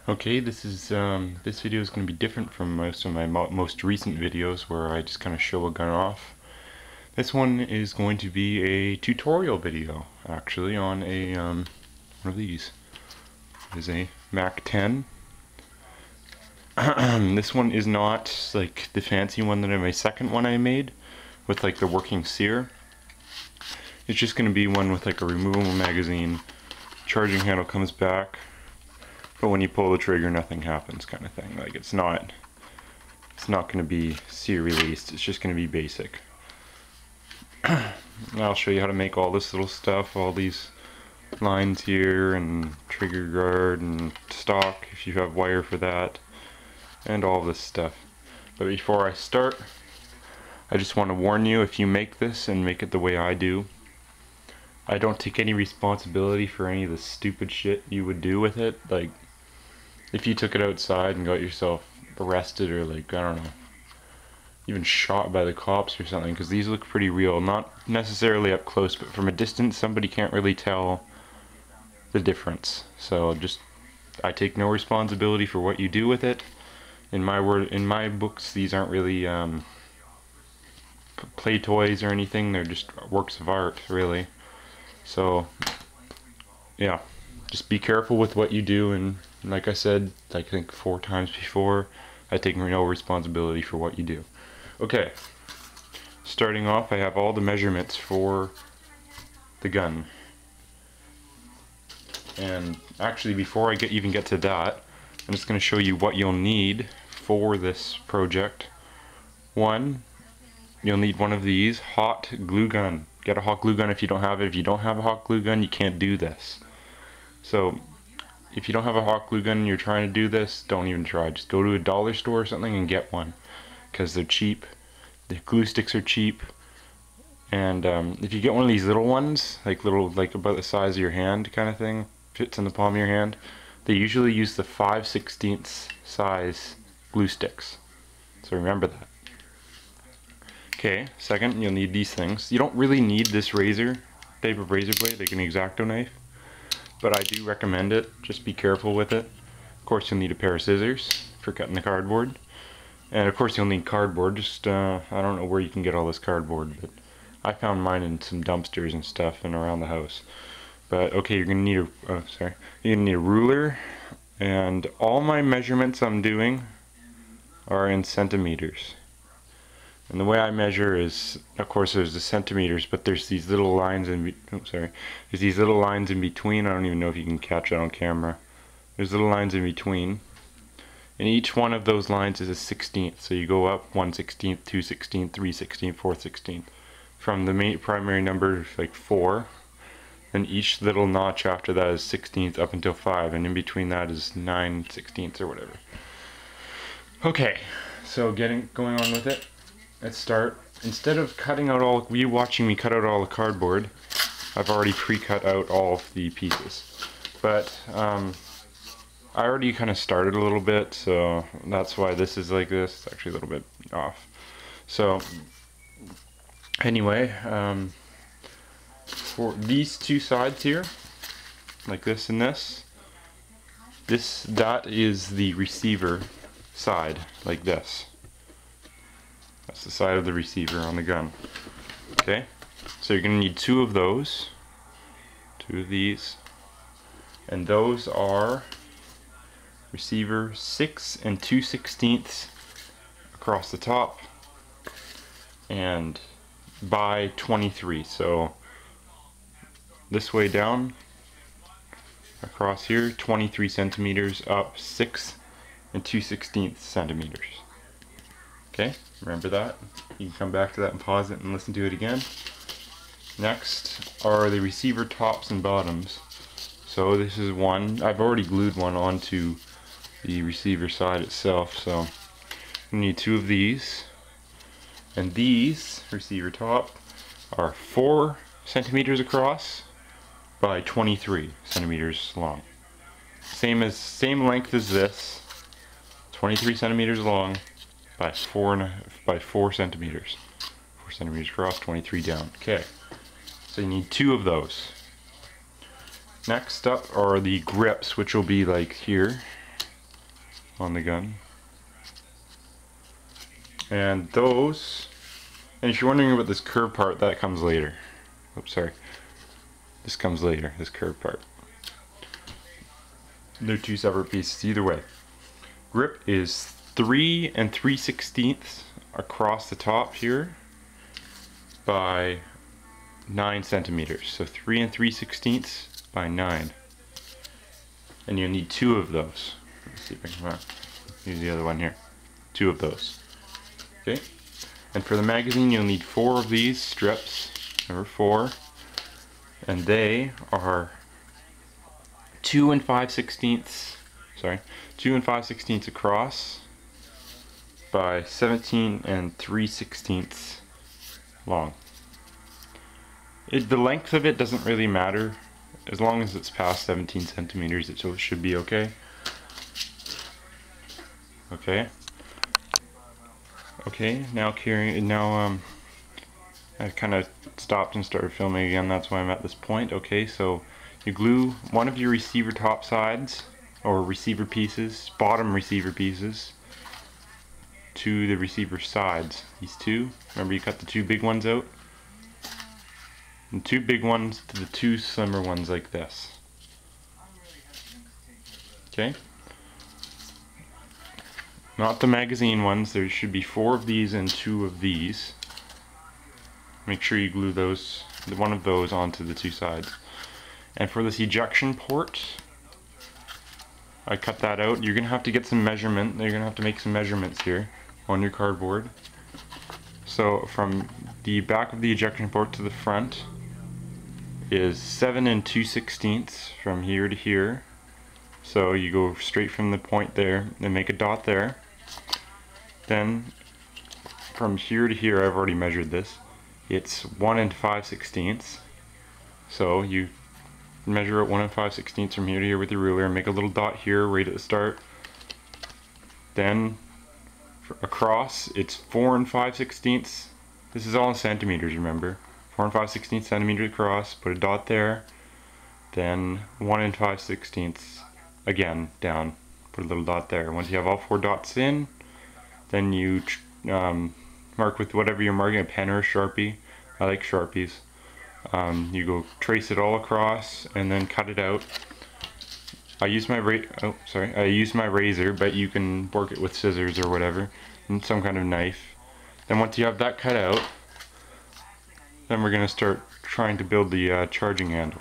Okay, this video is going to be different from most of my most recent videos where I just kind of show a gun off. This one is going to be a tutorial video, actually, on a one of these. It is a mac-10. This one is not like the fancy one that my second one I made with like the working sear. It's just going to be one with like a removable magazine. Charging handle comes back, but when you pull the trigger nothing happens, kind of thing. Like it's not going to be sear released, it's just going to be basic. I'll show you how to make all this little stuff, all these lines here and trigger guard and stock if you have wire for that, and all this stuff. But before I start, I just want to warn you, if you make this and make it the way I do, I don't take any responsibility for any of the stupid shit you would do with it. Like, if you took it outside and got yourself arrested or like, I don't know, even shot by the cops or something, because these look pretty real. Not necessarily up close, but from a distance somebody can't really tell the difference. So I take no responsibility for what you do with it. In my books, these aren't really play toys or anything. They're just works of art, really. So yeah, just be careful with what you do, and like I said, I think 4 times before, I take no responsibility for what you do. Okay, starting off, I have all the measurements for the gun. And actually, before I even get to that, I'm just going to show you what you'll need for this project. One, you'll need one of these hot glue gun. Get a hot glue gun if you don't have it. If you don't have a hot glue gun, you can't do this. So if you don't have a hot glue gun and you're trying to do this, don't even try. Just go to a dollar store or something and get one, because they're cheap. The glue sticks are cheap. And if you get one of these little ones, like about the size of your hand kind of thing, fits in the palm of your hand, they usually use the 5/16 size glue sticks. So remember that. Okay, second, you'll need these things. You don't really need this type of razor blade, like an X-Acto knife, but I do recommend it. Just be careful with it. Of course, you'll need a pair of scissors for cutting the cardboard, and of course you'll need cardboard. I don't know where you can get all this cardboard, but I found mine in some dumpsters and stuff and around the house. But okay, you're gonna need you're gonna need a ruler, and all my measurements I'm doing are in centimeters. And the way I measure is, of course, there's the centimeters, but there's these little lines there's these little lines in between. I don't even know if you can catch it on camera. There's little lines in between, and each one of those lines is a 16th. So you go up 1/16, 2/16, 3/16, 4/16, from the primary number like 4, and each little notch after that is 16th up until 5, and in between that is 9/16 or whatever. Okay, so going on with it. Let's start. Instead of cutting out you watching me cut out all the cardboard, I've already pre-cut out all of the pieces. But I already kind of started a little bit, so that's why this is like this. It's actually a little bit off. So anyway, for these two sides here, like this and this, that is the receiver side, like this. That's the side of the receiver on the gun. Okay, so you're going to need 2 of those, 2 of these, and those are receiver 6 and 2/16 across the top, and by 23. So this way down, across here, 23 centimeters, up 6 and 2/16 centimeters. Okay, remember that. You can come back to that and pause it and listen to it again. Next are the receiver tops and bottoms. So this is one. I've already glued one onto the receiver side itself, so you need 2 of these. And these receiver top are 4 centimeters across by 23 centimeters long. Same length as this. 23 centimeters long by 4 centimeters. 4 centimeters across, 23 down. Okay, so you need 2 of those. Next up are the grips, which will be like here. on the gun. And those, and if you're wondering about this curved part, that comes later. Oops, sorry. This comes later, this curved part. They're two separate pieces either way. Grip is 3 3/16 across the top here by 9 centimeters. So 3 3/16 by 9. And you'll need 2 of those. Let's see if I can use the other one here. 2 of those. Okay. And for the magazine, you'll need 4 of these strips. Number 4. And they are 2 5/16. Sorry, 2 5/16 across by 17 3/16 long. The length of it doesn't really matter as long as it's past 17 centimeters. It should be okay. Okay. Now I kind of stopped and started filming again. That's why I'm at this point. Okay, so you glue one of your receiver top sides, or receiver pieces, bottom receiver pieces, to the receiver sides. These two. Remember, you cut the 2 big ones out, and 2 big ones to the 2 slimmer ones like this. Okay. Not the magazine ones. There should be 4 of these and 2 of these. Make sure you glue those, one of those onto the 2 sides. And for this ejection port, I cut that out. You're gonna have to get some measurement. You're gonna have to make some measurements here on your cardboard. So from the back of the ejection port to the front is 7 2/16 from here to here. So you go straight from the point there and make a dot there. Then from here to here, I've already measured this. It's 1 5/16. So you measure out 1 5/16 from here to here with your ruler and make a little dot here right at the start. Then across it's 4 5/16. This is all in centimeters, remember. 4 5/16 centimeters across, put a dot there. Then 1 5/16 again down, put a little dot there. Once you have all 4 dots in, then you mark with whatever you're marking, a pen or a Sharpie. I like Sharpies. You go trace it all across and then cut it out. I use my razor, but you can work it with scissors or whatever, and some kind of knife. Then once you have that cut out, then we're going to start trying to build the charging handle.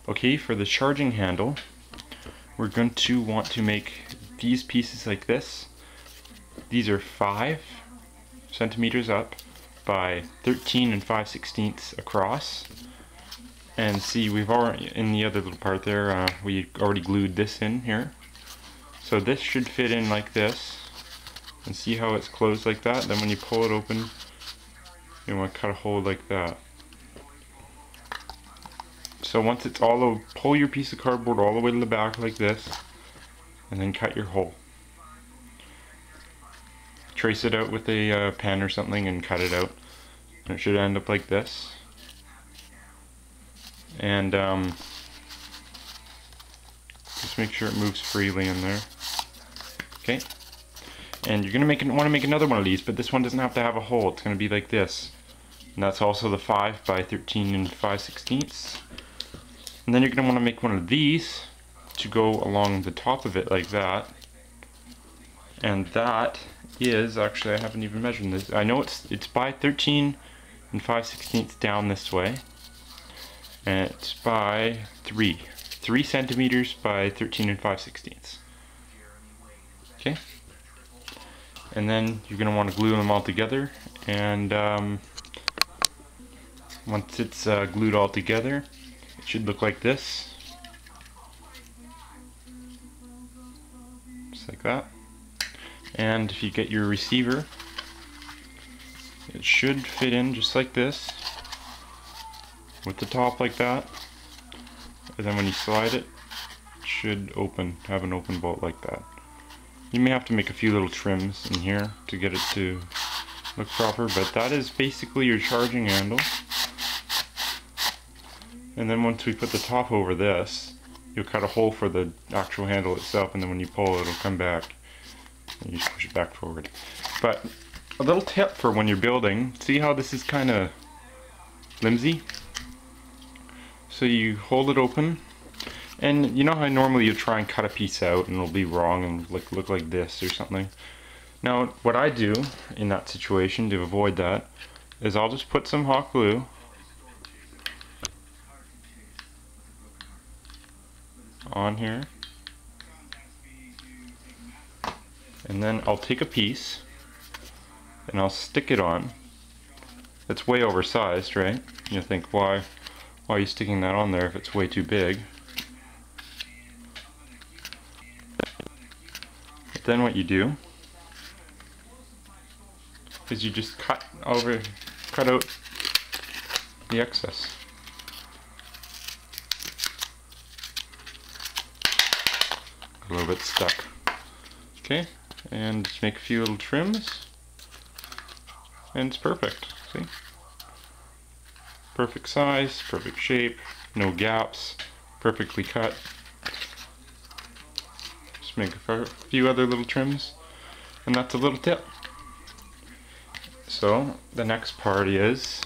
Okay, for the charging handle, we're going to want to make these pieces like this. These are 5 centimeters up by 13 5/16 across. And see, we've already, in the other little part there, we already glued this in here. So this should fit in like this. And see how it's closed like that? Then when you pull it open, you want to cut a hole like that. So once it's all over, pull your piece of cardboard all the way to the back like this, and then cut your hole. Trace it out with a pen or something and cut it out. And it should end up like this. And just make sure it moves freely in there. Okay. And you're gonna want to make another one of these, but this one doesn't have to have a hole. It's gonna be like this. And that's also the 5 by 13 5/16. And then you're gonna want to make one of these to go along the top of it like that. And that is, actually I haven't even measured this. I know it's by 13 5/16 down this way. And it's by 3 centimeters by 13 5/16. Okay. And then you're going to want to glue them all together, and once it's glued all together, it should look like this. Just like that. And if you get your receiver, it should fit in just like this, with the top like that, and then when you slide it, it should have an open bolt like that. You may have to make a few little trims in here to get it to look proper, but that is basically your charging handle. And then once we put the top over this, you'll cut a hole for the actual handle itself, and then when you pull it'll come back and you just push it back forward. But a little tip for when you're building, see how this is kind of flimsy? So you hold it open, and you know how normally you try and cut a piece out and it'll be wrong and look like this or something. Now what I do in that situation to avoid that is I'll just put some hot glue on here, and then I'll take a piece and I'll stick it on. It's way oversized, right? You think, why are you sticking that on there if it's way too big? But then what you do is you just cut out the excess. A little bit stuck. Okay, and just make a few little trims, and it's perfect. See? Perfect size, perfect shape, no gaps, perfectly cut. Just make a few other little trims, and that's a little tip. So the next part is